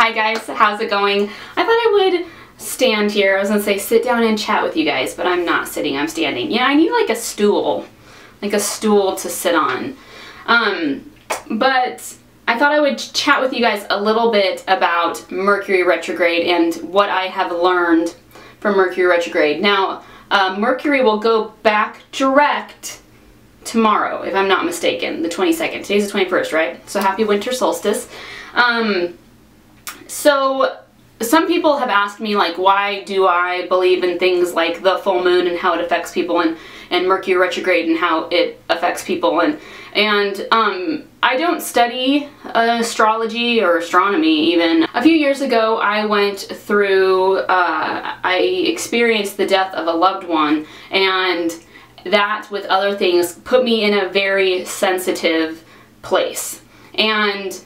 Hi guys, how's it going? I thought I would stand here. I was gonna say sit down and chat with you guys, but I'm not sitting, I'm standing. Yeah, I need like a stool to sit on. But I thought I would chat with you guys a little bit about Mercury Retrograde and what I have learned from Mercury Retrograde. Now, Mercury will go back direct tomorrow, if I'm not mistaken, the 22nd. Today's the 21st, right? So happy winter solstice. So some people have asked me, like, why do I believe in things like the full moon and how it affects people, and Mercury Retrograde and how it affects people, and I don't study astrology or astronomy even. A few years ago I went through, I experienced the death of a loved one, and that with other things put me in a very sensitive place. And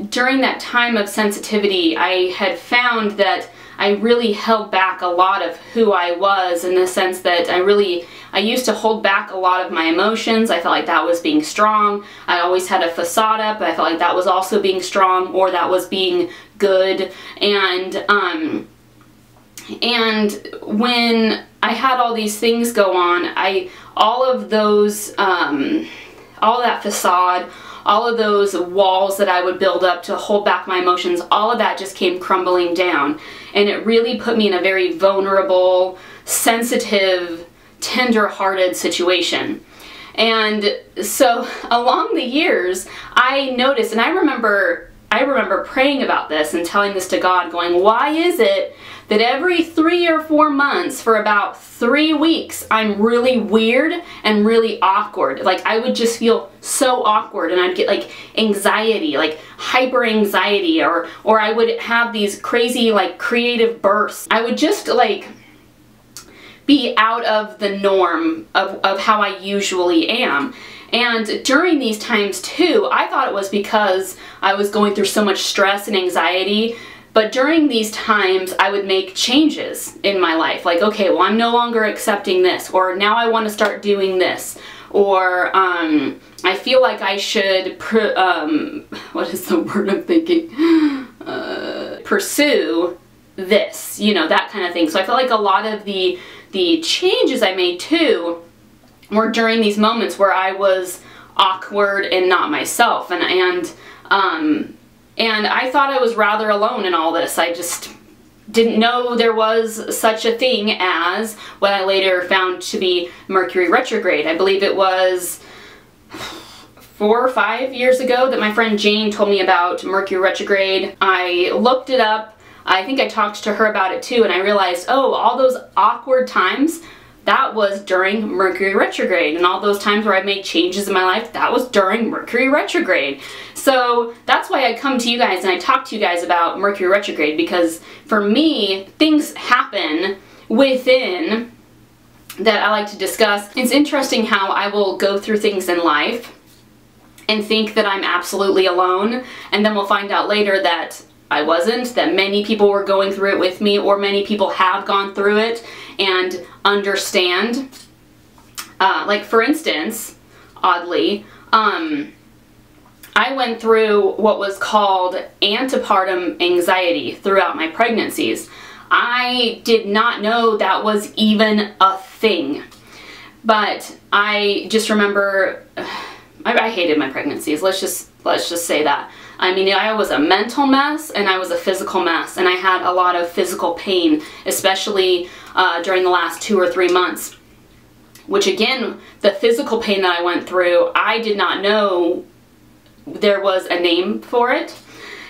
during that time of sensitivity, I had found that I really held back a lot of who I was, in the sense that I used to hold back a lot of my emotions. I felt like that was being strong. I always had a facade up. I felt like that was also being strong, or that was being good. And when I had all these things go on, all of those, all that facade, all of those walls that I would build up to hold back my emotions, all of that just came crumbling down. And it really put me in a very vulnerable, sensitive, tender-hearted situation. And so along the years, I noticed, and I remember praying about this and telling this to God, going, why is it that every 3 or 4 months for about 3 weeks I'm really weird and really awkward? Like, I would just feel so awkward, and I'd get like anxiety, like hyper anxiety, or I would have these crazy like creative bursts. I would just like be out of the norm of how I usually am. And during these times too, I thought it was because I was going through so much stress and anxiety. But during these times, I would make changes in my life. Like, okay, well, I'm no longer accepting this, or now I want to start doing this, or I feel like I should, what is the word I'm thinking? Pursue this, you know, that kind of thing. So I felt like a lot of the changes I made too were during these moments where I was awkward and not myself, and I thought I was rather alone in all this. I just didn't know there was such a thing as what I later found to be Mercury Retrograde. I believe it was 4 or 5 years ago that my friend Jane told me about Mercury Retrograde. I looked it up. I think I talked to her about it too, and I realized, oh, all those awkward times, that was during Mercury Retrograde, and all those times where I made changes in my life, that was during Mercury Retrograde. So that's why I come to you guys and I talk to you guys about Mercury Retrograde, because for me, things happen within that I like to discuss. It's interesting how I will go through things in life and think that I'm absolutely alone, and then we'll find out later that I wasn't, that many people were going through it with me, or many people have gone through it and understand. Like, for instance, oddly, I went through what was called antepartum anxiety throughout my pregnancies. I did not know that was even a thing. But I just remember, I hated my pregnancies. Let's just say that. I mean, I was a mental mess and I was a physical mess, and I had a lot of physical pain, especially during the last 2 or 3 months. Which, again, the physical pain that I went through, I did not know there was a name for it.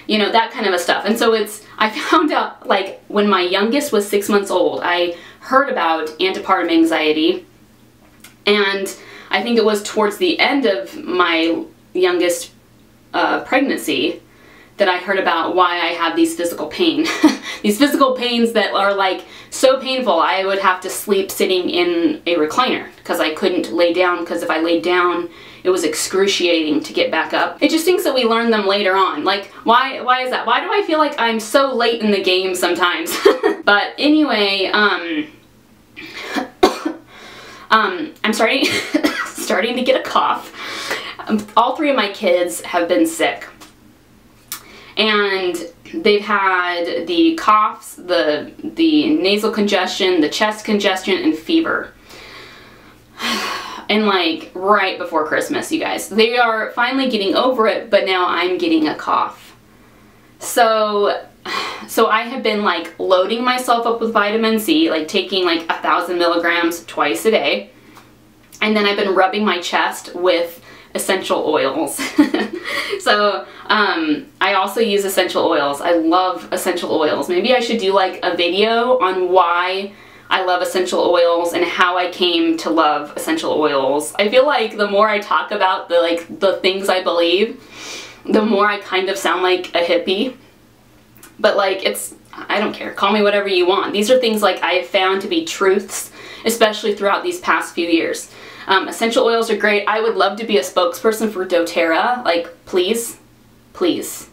You know, that kind of a stuff. And so I found out, like, when my youngest was 6 months old, I heard about antepartum anxiety, and I think it was towards the end of my youngest pregnancy that I heard about why I have these physical pain. These physical pains that are like so painful, I would have to sleep sitting in a recliner because I couldn't lay down, because if I laid down, it was excruciating to get back up. It just things that we learn them later on. Like, why is that? Why do I feel like I'm so late in the game sometimes? But anyway, I'm starting to get a cough. All 3 of my kids have been sick. and they've had the coughs, the nasal congestion, the chest congestion, and fever. And like right before Christmas, you guys. They are finally getting over it, but now I'm getting a cough. So I have been like loading myself up with vitamin C, like taking like 1,000 milligrams twice a day. And then I've been rubbing my chest with essential oils. So I also use essential oils. I love essential oils. Maybe I should do like a video on why I love essential oils and how I came to love essential oils. I feel like the more I talk about the things I believe, the more I kind of sound like a hippie. But like, I don't care. Call me whatever you want. These are things like I have found to be truths, especially throughout these past few years. Essential oils are great. I would love to be a spokesperson for doTERRA. Like, please, please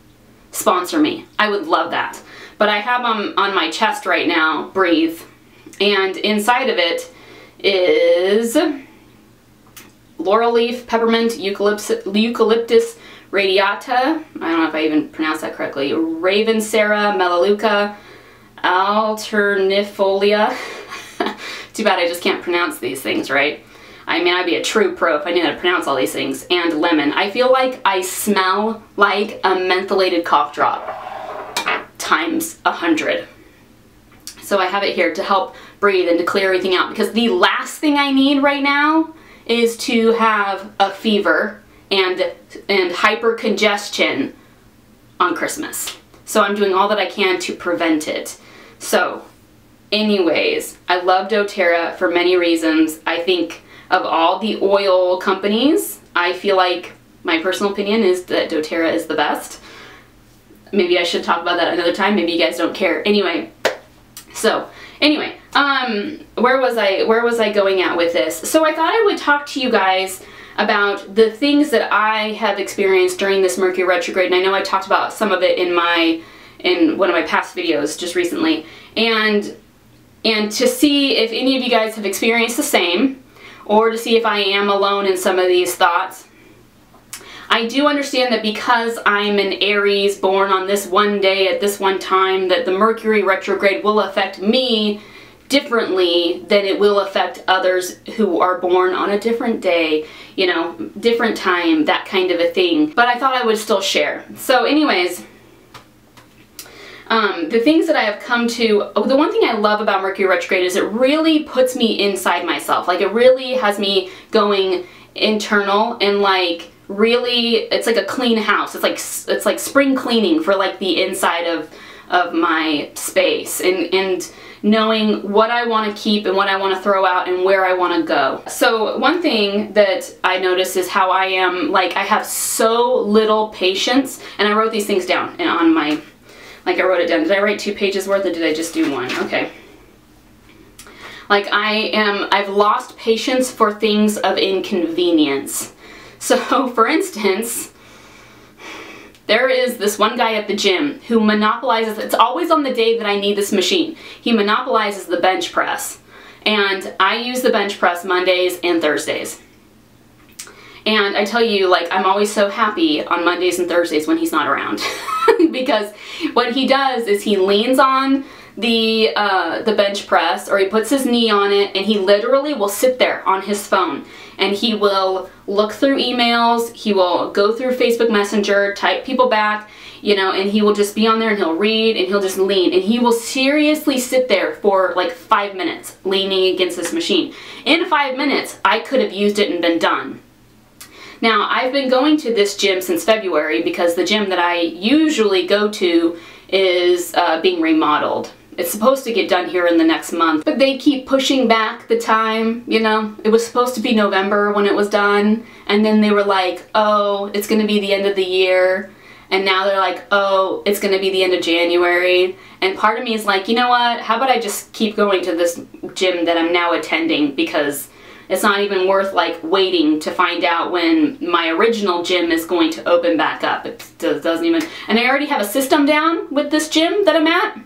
sponsor me. I would love that. But I have them on my chest right now, Breathe. And inside of it is laurel leaf, peppermint, eucalyptus radiata, I don't know if I even pronounced that correctly, ravensara, melaleuca, alternifolia. Too bad I just can't pronounce these things right. I mean, I'd be a true pro if I knew how to pronounce all these things. And lemon. I feel like I smell like a mentholated cough drop times 100. So I have it here to help breathe and to clear everything out, because the last thing I need right now is to have a fever and hypercongestion on Christmas. So I'm doing all that I can to prevent it. So anyways, I love doTERRA for many reasons. I think of all the oil companies, I feel like my personal opinion is that doTERRA is the best. Maybe I should talk about that another time. Maybe you guys don't care. Anyway, so anyway, where was I going at with this? So I thought I would talk to you guys about the things that I have experienced during this Mercury retrograde, and I know I talked about some of it in one of my past videos just recently, and to see if any of you guys have experienced the same, or to see if I am alone in some of these thoughts. I do understand that because I'm an Aries born on this one day at this one time, that the Mercury retrograde will affect me differently than it will affect others who are born on a different day, you know, different time, that kind of a thing. But I thought I would still share. So anyways, the things that I have come to, the one thing I love about Mercury retrograde is it really puts me inside myself. Like, it really has me going internal, and like really, it's like a clean house. It's like spring cleaning for like the inside of my space, and knowing what I want to keep and what I want to throw out and where I want to go. So one thing that I notice is how I am, like, I have so little patience, and I wrote these things down on my, like, I wrote it down. Did I write 2 pages worth, or did I just do 1? Okay. Like, I've lost patience for things of inconvenience. So, for instance, there is this one guy at the gym who monopolizes, it's always on the day that I need this machine. He monopolizes the bench press. And I use the bench press Mondays and Thursdays. And I tell you, like, I'm always so happy on Mondays and Thursdays when he's not around. Because what he does is he leans on the bench press, or he puts his knee on it, and he literally will sit there on his phone. And he will look through emails, he will go through Facebook Messenger, type people back, you know, and he will just be on there and he'll read and he'll just lean. And he will seriously sit there for like 5 minutes leaning against this machine. In 5 minutes, I could have used it and been done. Now, I've been going to this gym since February because the gym that I usually go to is being remodeled. It's supposed to get done here in the next month, but they keep pushing back the time, you know. It was supposed to be November when it was done, and then they were like, oh, it's going to be the end of the year, and now they're like, oh, it's going to be the end of January. And part of me is like, you know what, how about I just keep going to this gym that I'm now attending, because it's not even worth like waiting to find out when my original gym is going to open back up. It doesn't even, and I already have a system down with this gym that I'm at.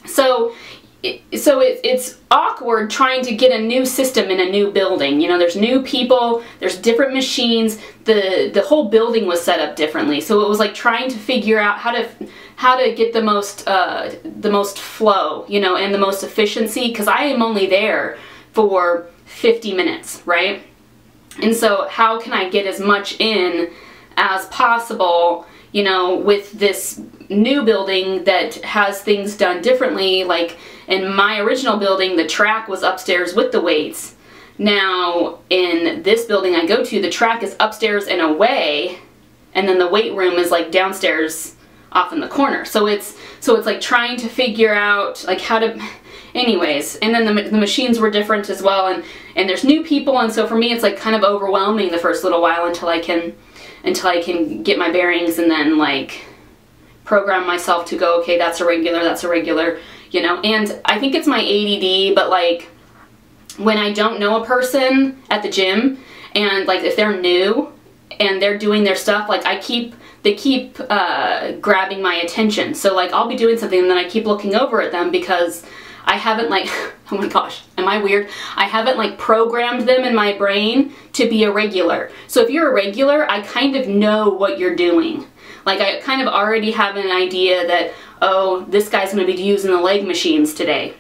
So it's awkward trying to get a new system in a new building. You know, there's new people, there's different machines, the whole building was set up differently. So it was like trying to figure out how to get the most flow, you know, and the most efficiency, because I am only there for 50 minutes, right? And so how can I get as much in as possible, you know, with this new building that has things done differently. Like in my original building, the track was upstairs with the weights. Now in this building I go to, the track is upstairs and away, and then the weight room is like downstairs off in the corner. So it's like trying to figure out like how to, anyways. And then the machines were different as well, and there's new people, and so for me it's like kind of overwhelming the first little while until I can get my bearings, and then like program myself to go, okay, that's a regular, you know. And I think it's my ADD, but like when I don't know a person at the gym, and like if they're new and they're doing their stuff, like they keep grabbing my attention. So like I'll be doing something and then I keep looking over at them because I haven't like, oh my gosh, am I weird? I haven't like programmed them in my brain to be a regular. So if you're a regular, I kind of know what you're doing. Like I kind of already have an idea that, oh, this guy's gonna be using the leg machines today.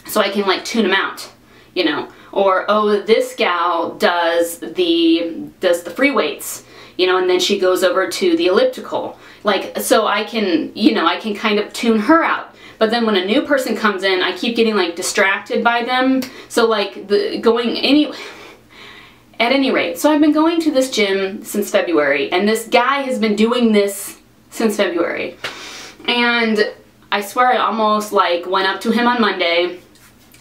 So I can like tune him out, you know. Or, oh, this gal does the free weights, you know, and then she goes over to the elliptical. Like, so I can, you know, I can kind of tune her out. But then when a new person comes in, I keep getting like distracted by them. So like at any rate, so I've been going to this gym since February, and this guy has been doing this since February. And I swear I almost like went up to him on Monday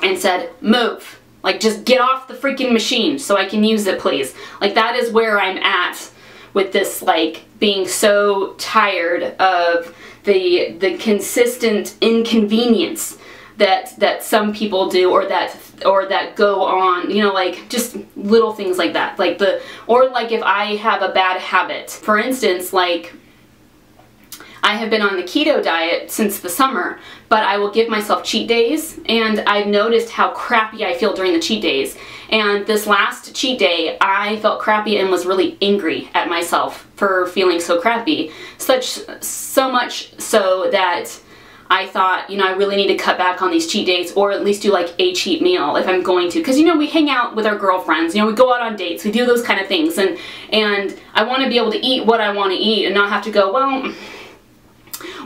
and said, move. Like, just get off the freaking machine so I can use it, please. Like, that is where I'm at with this, like, being so tired of the consistent inconvenience that some people do, or that go on, you know, like just little things like that. Like or like if I have a bad habit. For instance, like I have been on the keto diet since the summer, but I will give myself cheat days, and I've noticed how crappy I feel during the cheat days. And this last cheat day, I felt crappy and was really angry at myself for feeling so crappy. So much so that I thought, you know, I really need to cut back on these cheat days, or at least do like a cheat meal if I'm going to. Because, you know, we hang out with our girlfriends, you know, we go out on dates, we do those kind of things. And I want to be able to eat what I want to eat and not have to go, well,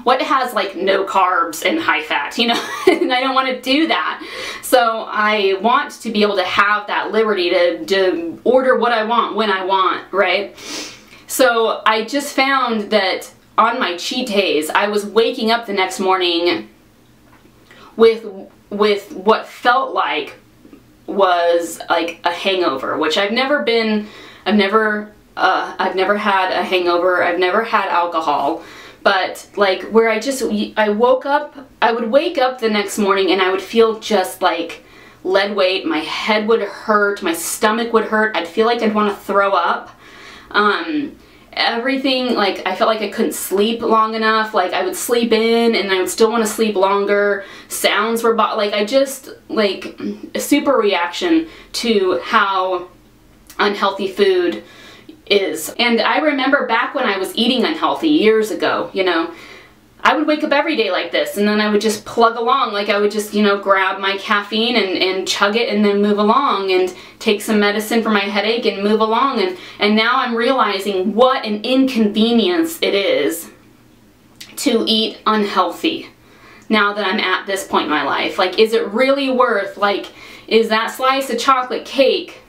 what has like no carbs and high fat, you know? And I don't want to do that. So I want to be able to have that liberty to order what I want when I want, right? So I just found that on my cheat days, I was waking up the next morning with what felt like was like a hangover, which I've never had a hangover. I've never had alcohol. But like where I woke up, I would wake up the next morning and I would feel just like lead weight. My head would hurt, my stomach would hurt. I'd feel like I'd want to throw up. Everything, like I felt like I couldn't sleep long enough. Like I would sleep in and I would still want to sleep longer. Sounds were like I just like a super reaction to how unhealthy food is. And I remember back when I was eating unhealthy years ago, you know, I would wake up every day like this, and then I would just plug along. Like I would just, you know, grab my caffeine and chug it and then move along, and take some medicine for my headache and move along. And now I'm realizing what an inconvenience it is to eat unhealthy now that I'm at this point in my life. Like, is it really worth, like, is that slice of chocolate cake,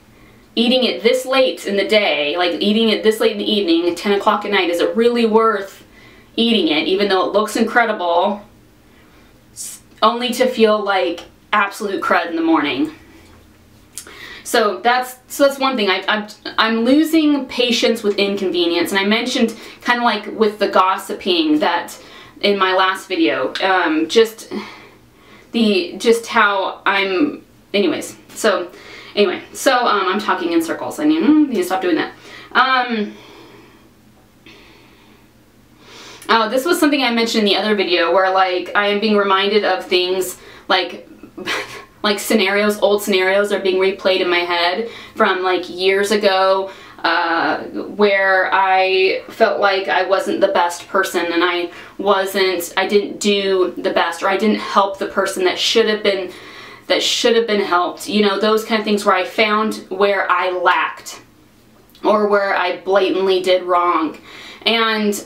eating it this late in the day, like eating it this late in the evening, 10 o'clock at night, is it really worth eating it, even though it looks incredible, only to feel like absolute crud in the morning? So that's one thing. I'm losing patience with inconvenience, and I mentioned kind of like with the gossiping that in my last video, just how I'm, anyways. So anyway, I'm talking in circles. I need to stop doing that. Oh, this was something I mentioned in the other video, where like I am being reminded of things like like scenarios, old scenarios are being replayed in my head from like years ago, where I felt like I wasn't the best person, and I didn't do the best, or I didn't help the person that should have been helped. You know, those kind of things where I found where I lacked or where I blatantly did wrong. And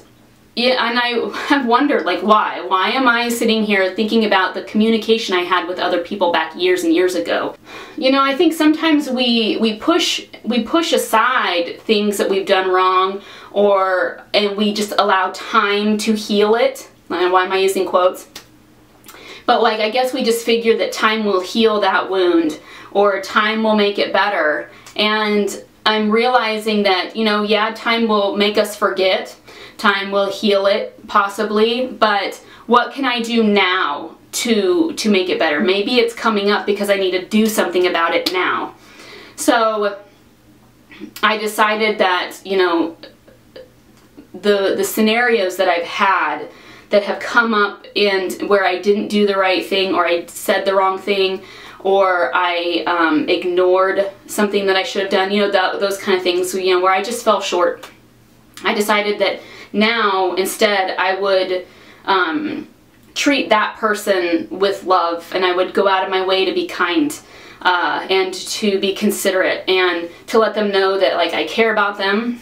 yeah, and I have wondered, like, why am I sitting here thinking about the communication I had with other people back years and years ago? You know, I think sometimes we push aside things that we've done wrong, and we just allow time to heal it. Why am I using quotes? But like, I guess we just figure that time will heal that wound, or time will make it better. And I'm realizing that, you know, yeah, time will make us forget. Time will heal it, possibly, but what can I do now to make it better? Maybe it's coming up because I need to do something about it now. So I decided that, you know, the scenarios that I've had that have come up and where I didn't do the right thing, or I said the wrong thing, or I ignored something that I should have done, you know, those kind of things, you know, where I just fell short. I decided that now, instead, I would treat that person with love, and I would go out of my way to be kind, and to be considerate, and to let them know that, like, I care about them.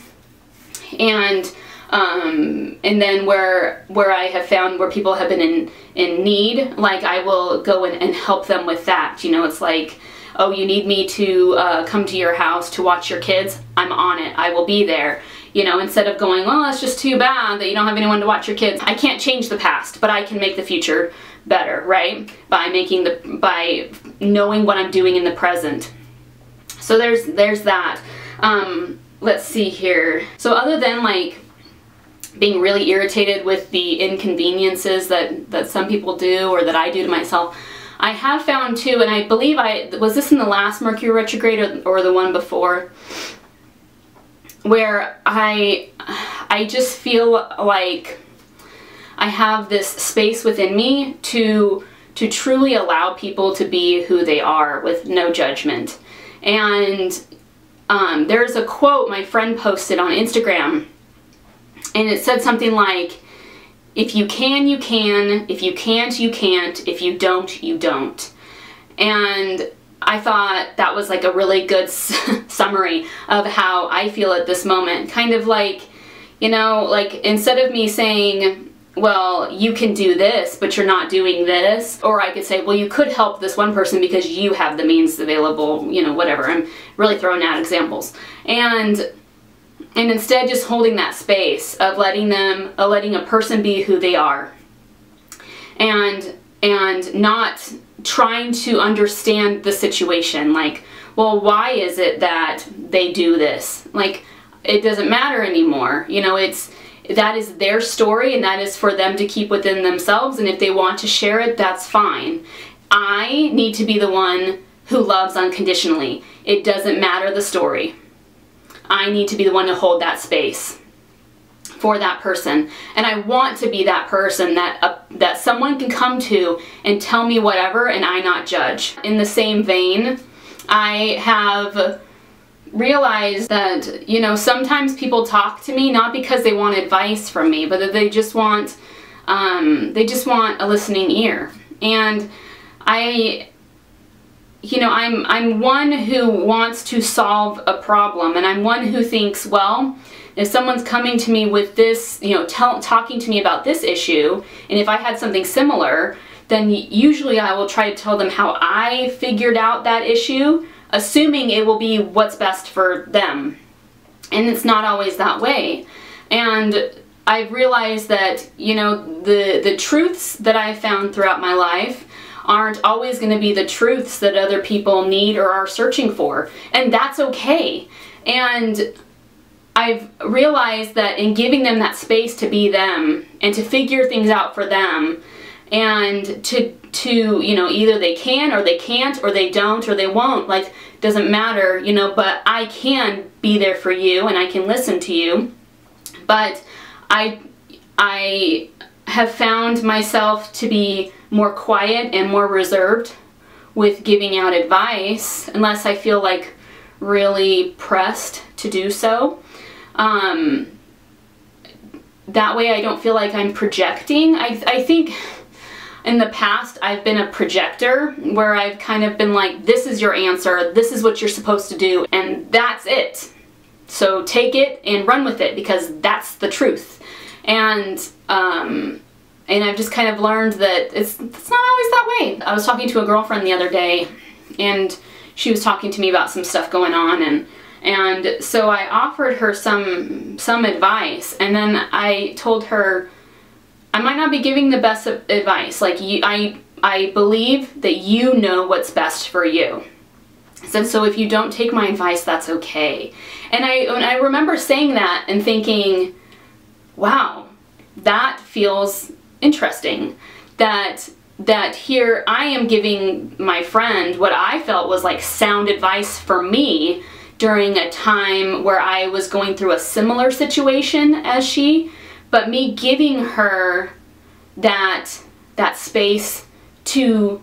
And then where I have found where people have been in need, like, I will go in and help them with that. You know, it's like, oh, you need me to come to your house to watch your kids? I'm on it. I will be there. You know, instead of going, well, it's just too bad that you don't have anyone to watch your kids. I can't change the past, but I can make the future better, right? By knowing what I'm doing in the present. So there's that. Let's see here. So other than like being really irritated with the inconveniences that some people do, or that I do to myself, I have found too, and I believe was this in the last Mercury retrograde or the one before, where I just feel like I have this space within me to truly allow people to be who they are with no judgment. And there's a quote my friend posted on Instagram, and it said something like, if you can, you can. If you can't, you can't. If you don't, you don't. And I thought that was like a really good summary of how I feel at this moment. Kind of like, you know, like, instead of me saying, well, you can do this, but you're not doing this, or I could say, well, you could help this one person because you have the means available, you know, whatever. I'm really throwing out examples. And instead just holding that space of letting a person be who they are, and not trying to understand the situation, like, well, why is it that they do this? Like, it doesn't matter anymore. You know, that is their story, and that is for them to keep within themselves, and if they want to share it, that's fine. I need to be the one who loves unconditionally. It doesn't matter the story. I need to be the one to hold that space for that person, and I want to be that person that someone can come to and tell me whatever, and I not judge. In the same vein, I have realized that, you know, sometimes people talk to me not because they want advice from me, but that they just want a listening ear. And you know, I'm one who wants to solve a problem, and I'm one who thinks, well, if someone's coming to me with this, you know, talking to me about this issue, and if I had something similar, then usually I will try to tell them how I figured out that issue, assuming it will be what's best for them. And it's not always that way. And I've realized that, you know, the truths that I've found throughout my life aren't always going to be the truths that other people need or are searching for, and that's okay. And I've realized that in giving them that space to be them and to figure things out for them, and to you know, either they can or they can't, or they don't or they won't, like, doesn't matter, you know, but I can be there for you and I can listen to you. But I have found myself to be more quiet and more reserved with giving out advice unless I feel like really pressed to do so. That way I don't feel like I'm projecting. I think in the past I've been a projector where I've kind of been like, this is your answer, this is what you're supposed to do, and that's it. So take it and run with it because that's the truth. And I've just kind of learned that it's not always that way. I was talking to a girlfriend the other day, and she was talking to me about some stuff going on, and so I offered her some advice, and then I told her I might not be giving the best advice. Like, I believe that you know what's best for you. So if you don't take my advice, that's okay. And I remember saying that and thinking, wow, that feels interesting. That here I am giving my friend what I felt was like sound advice for me during a time where I was going through a similar situation as she, but me giving her that space to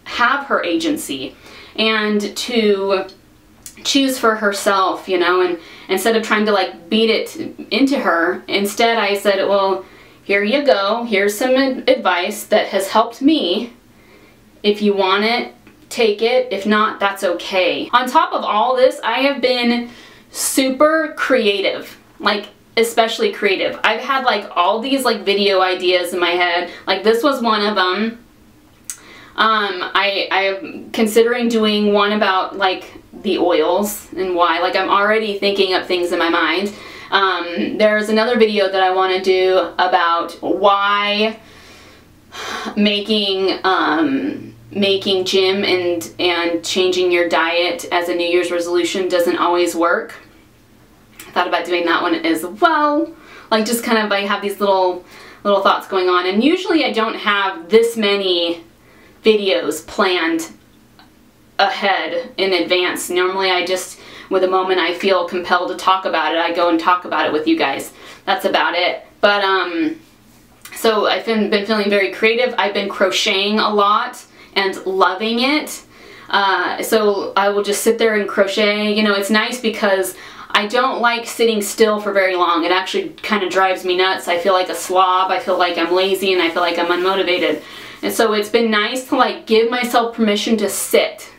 have her agency and to choose for herself, you know, and instead of trying to like beat it into her, instead I said, well, here you go, here's some advice that has helped me. If you want it, take it. If not, that's okay. On top of all this, I have been super creative, like especially creative. I've had like all these like video ideas in my head. Like this was one of them. I am considering doing one about like the oils and why. Like I'm already thinking up things in my mind. There's another video that I want to do about why making gym and changing your diet as a New Year's resolution doesn't always work. I thought about doing that one as well. Like just kind of I have these little thoughts going on, and usually I don't have this many videos planned ahead in advance. Normally I just, with a moment I feel compelled to talk about it, I go and talk about it with you guys. That's about it. But so I've been feeling very creative. I've been crocheting a lot and loving it. So I will just sit there and crochet. You know, it's nice because I don't like sitting still for very long. It actually kind of drives me nuts. I feel like a slob. I feel like I'm lazy, and I feel like I'm unmotivated. And so it's been nice to like give myself permission to sit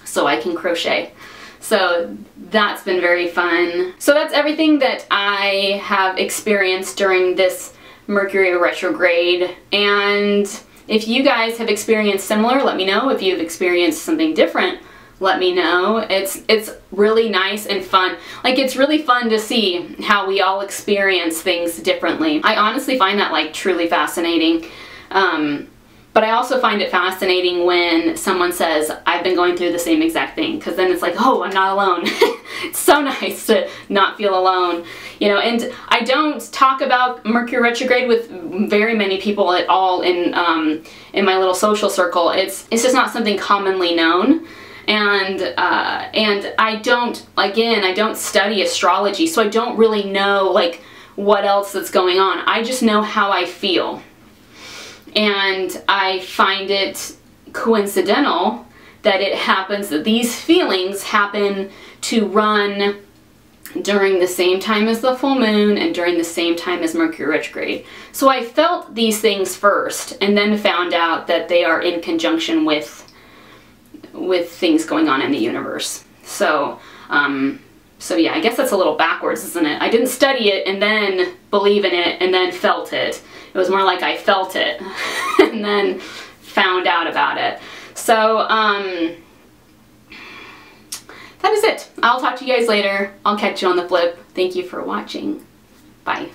so I can crochet. So that's been very fun. So that's everything that I have experienced during this Mercury retrograde. And if you guys have experienced similar, let me know. If you've experienced something different, let me know. It's really nice and fun. Like it's really fun to see how we all experience things differently. I honestly find that like truly fascinating. But I also find it fascinating when someone says, I've been going through the same exact thing, because then it's like, oh, I'm not alone. It's so nice to not feel alone, you know. And I don't talk about Mercury retrograde with very many people at all in my little social circle. It's just not something commonly known. And I don't study astrology, so I don't really know like what else that's going on. I just know how I feel. And I find it coincidental that it happens, that these feelings happen to run during the same time as the full moon and during the same time as Mercury retrograde. So I felt these things first and then found out that they are in conjunction with things going on in the universe. So, so yeah, I guess that's a little backwards, isn't it? I didn't study it and then believe in it and then felt it. It was more like I felt it and then found out about it. So, that is it. I'll talk to you guys later. I'll catch you on the flip. Thank you for watching. Bye.